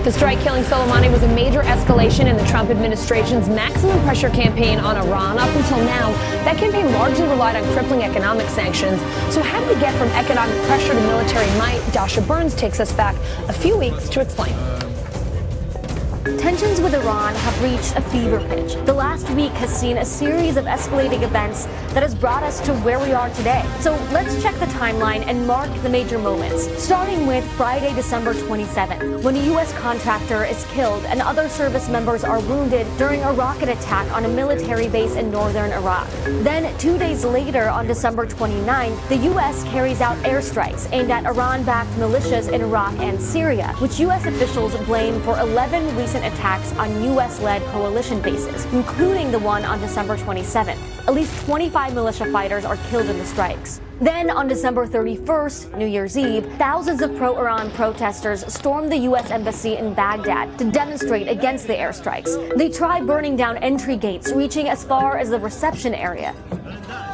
The strike killing Soleimani was a major escalation in the Trump administration's maximum pressure campaign on Iran. Up until now, that campaign largely relied on crippling economic sanctions. So how do we get from economic pressure to military might? Dasha Burns takes us back a few weeks to explain. Tensions with Iran have reached a fever pitch. The last week has seen a series of escalating events that has brought us to where we are today. So let's check the timeline and mark the major moments, starting with Friday, December 27th, when a U.S. contractor is killed and other service members are wounded during a rocket attack on a military base in northern Iraq. Then 2 days later, on December 29th, the U.S. carries out airstrikes aimed at Iran-backed militias in Iraq and Syria, which U.S. officials blame for 11 recent attacks on U.S.-led coalition bases, including the one on December 27th. At least 25 militia fighters are killed in the strikes. Then, on December 31st, New Year's Eve, thousands of pro-Iran protesters stormed the U.S. Embassy in Baghdad to demonstrate against the airstrikes. They tried burning down entry gates, reaching as far as the reception area.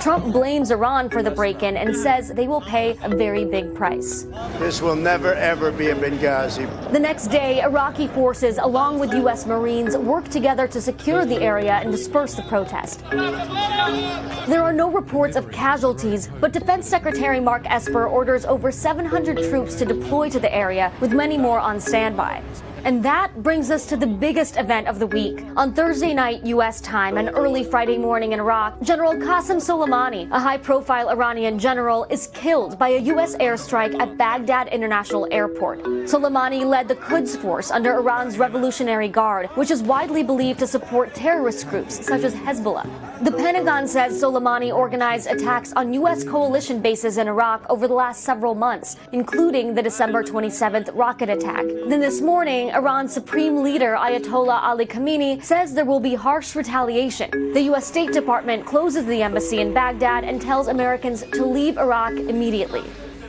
Trump blames Iran for the break-in and says they will pay a very big price. This will never, ever be a Benghazi. The next day, Iraqi forces, along with U.S. Marines, worked together to secure the area and disperse the protest. There are no reports of casualties, but Defense Secretary Mark Esper orders over 700 troops to deploy to the area, with many more on standby. And that brings us to the biggest event of the week. On Thursday night U.S. time and early Friday morning in Iraq, General Qasem Soleimani, a high-profile Iranian general, is killed by a U.S. airstrike at Baghdad International Airport. Soleimani led the Quds Force under Iran's Revolutionary Guard, which is widely believed to support terrorist groups such as Hezbollah. The Pentagon says Soleimani organized attacks on U.S. coalition bases in Iraq over the last several months, including the December 27th rocket attack. Then this morning, Iran's supreme leader Ayatollah Ali Khamenei says there will be harsh retaliation. The U.S. State Department closes the embassy in Baghdad and tells Americans to leave Iraq immediately.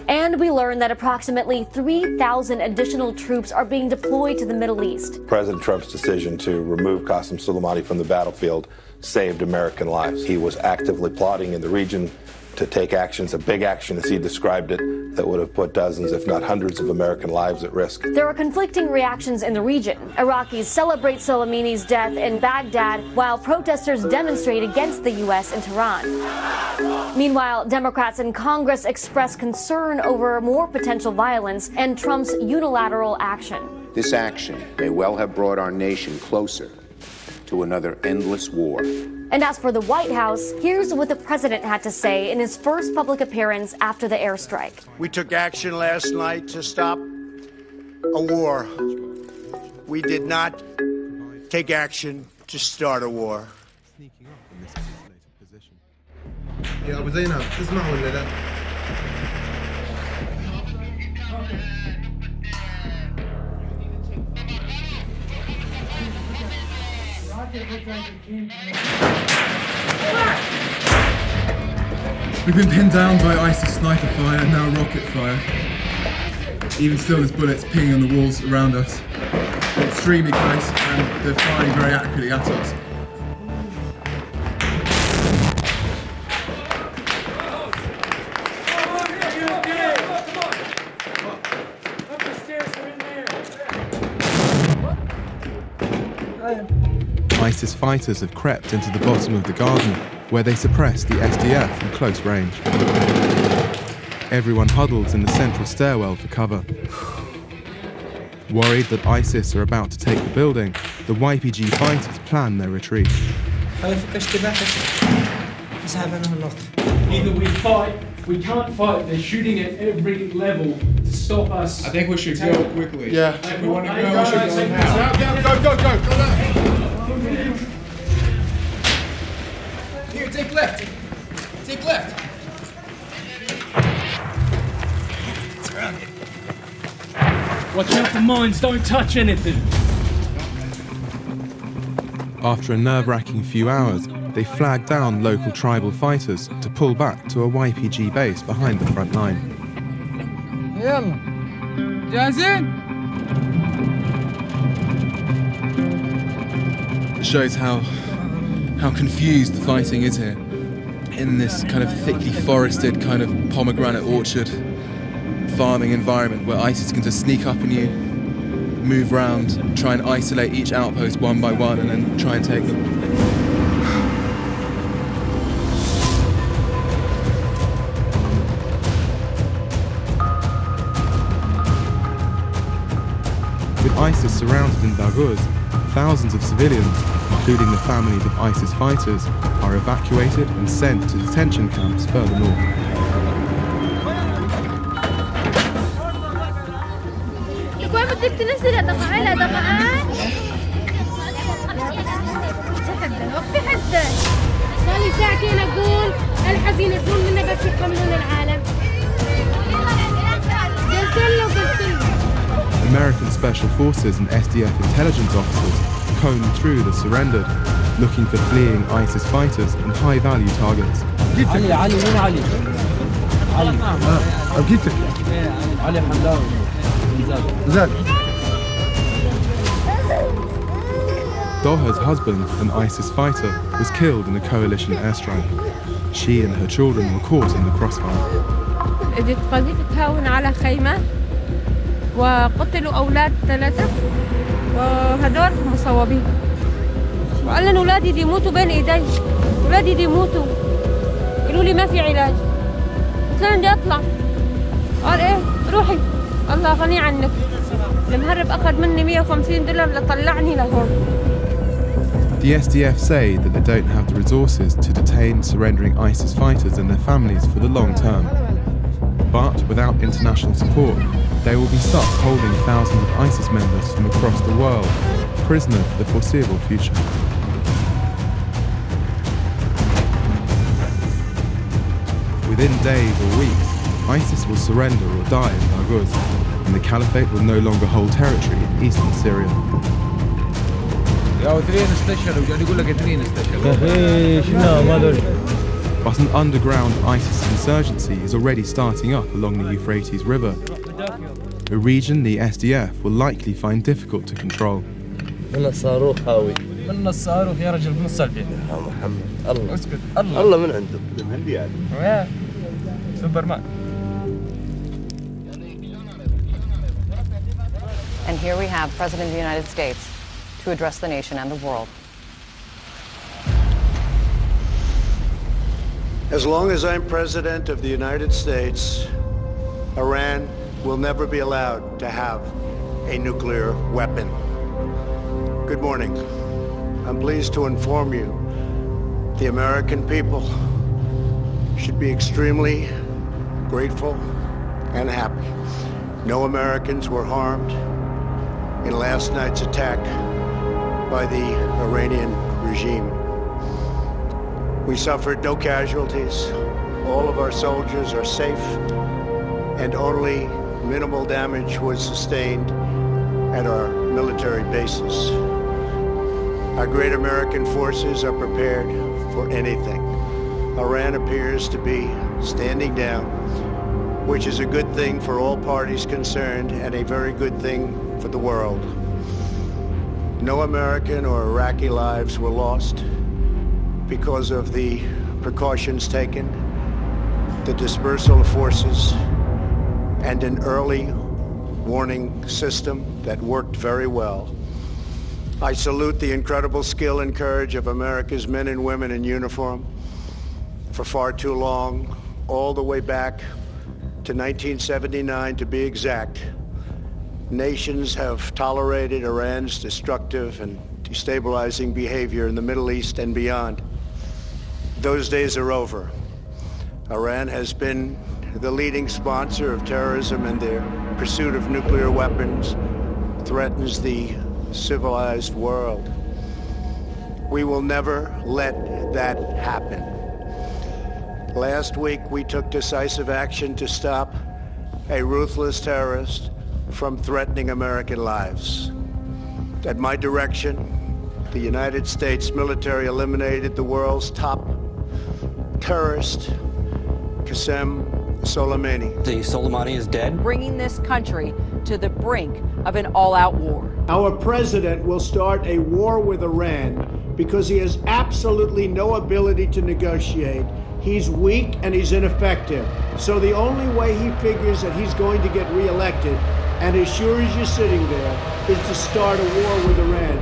And we learn that approximately 3,000 additional troops are being deployed to the Middle East. President Trump's decision to remove Qasem Soleimani from the battlefield saved American lives. He was actively plotting in the region to take actions, a big action as he described it, that would have put dozens, if not hundreds, of American lives at risk. There are conflicting reactions in the region. Iraqis celebrate Soleimani's death in Baghdad, while protesters demonstrate against the U.S. in Tehran. Meanwhile, Democrats in Congress express concern over more potential violence and Trump's unilateral action. This action may well have brought our nation closer to another endless war. And as for the White House, here's what the president had to say in his first public appearance after the airstrike. We took action last night to stop a war. We did not take action to start a war. We've been pinned down by ISIS sniper fire and now rocket fire. Even still, there's bullets pinging on the walls around us. Extremely close, and they're firing very accurately at us. ISIS fighters have crept into the bottom of the garden, where they suppress the SDF from close range. Everyone huddles in the central stairwell for cover. Worried that ISIS are about to take the building, the YPG fighters plan their retreat. Either we fight, we can't fight, they're shooting at every level to stop us. I think we should go quickly. Yeah. If we want to go, we should go now. Go. Here, take left. Take left. Watch out for mines, don't touch anything. After a nerve-wracking few hours, they flag down local tribal fighters to pull back to a YPG base behind the front line. It shows how confused the fighting is here. In this kind of thickly forested, kind of pomegranate orchard farming environment where ISIS can just sneak up on you, move round, try and isolate each outpost one by one, and then try and take them. With ISIS surrounded in Baghouz, thousands of civilians, including the families of ISIS fighters, are evacuated and sent to detention camps further north. American Special Forces and SDF intelligence officers comb through the surrendered, looking for fleeing ISIS fighters and high-value targets. Doha's husband, an ISIS fighter, was killed in a coalition airstrike. She and her children were caught in the crossfire. وقتلوا أولاد 3 وهدول مصوبين وقال لنا أولادي دي يموتوا بين إيدي أولادي دي يموتوا قالوا لي ما في علاج قلت له بدي أطلع قال إيه روحي الله غني عنك المهرب أخذ مني $150 لطلعني لهون. The SDF say that they don't have the resources to detain surrendering ISIS fighters and their families for the long term. But without international support, they will be stuck holding thousands of ISIS members from across the world, prisoner for the foreseeable future. Within days or weeks, ISIS will surrender or die in Baghouz, and the caliphate will no longer hold territory in eastern Syria. But an underground ISIS insurgency is already starting up along the Euphrates River, a region the SDF will likely find difficult to control. And here we have President of the United States to address the nation and the world. As long as I'm President of the United States, Iran will never be allowed to have a nuclear weapon. Good morning. I'm pleased to inform you the American people should be extremely grateful and happy. No Americans were harmed in last night's attack by the Iranian regime. We suffered no casualties. All of our soldiers are safe, and only minimal damage was sustained at our military bases. Our great American forces are prepared for anything. Iran appears to be standing down, which is a good thing for all parties concerned and a very good thing for the world. No American or Iraqi lives were lost because of the precautions taken, the dispersal of forces, and an early warning system that worked very well. I salute the incredible skill and courage of America's men and women in uniform. For far too long, all the way back to 1979 to be exact, nations have tolerated Iran's destructive and destabilizing behavior in the Middle East and beyond. Those days are over. Iran has been the leading sponsor of terrorism, and their pursuit of nuclear weapons threatens the civilized world. We will never let that happen. Last week, we took decisive action to stop a ruthless terrorist from threatening American lives. At my direction, the United States military eliminated the world's top terrorist, Qasem Soleimani. The Soleimani is dead. Bringing this country to the brink of an all-out war. Our president will start a war with Iran because he has absolutely no ability to negotiate. He's weak and he's ineffective. So the only way he figures that he's going to get reelected And as sure as you're sitting there, is to start a war with Iran.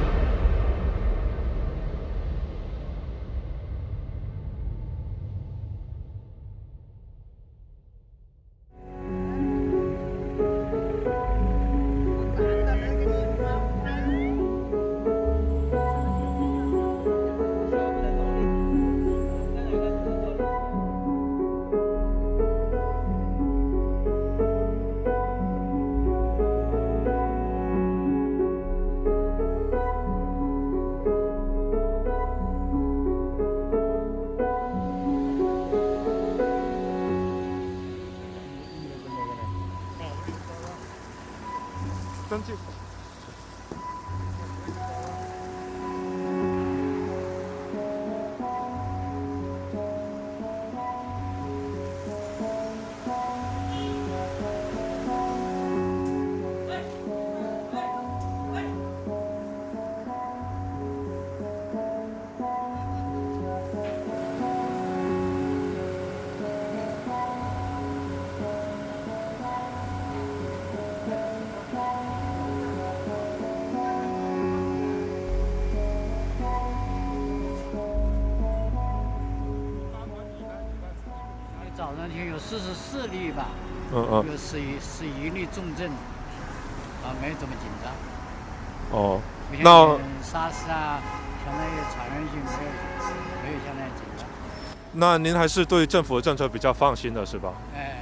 早上就有44例吧，有11例重症，没这么紧张。哦，那SARS啊，相当于传染性没有相当于紧张。那您还是对政府的政策比较放心的是吧？哎。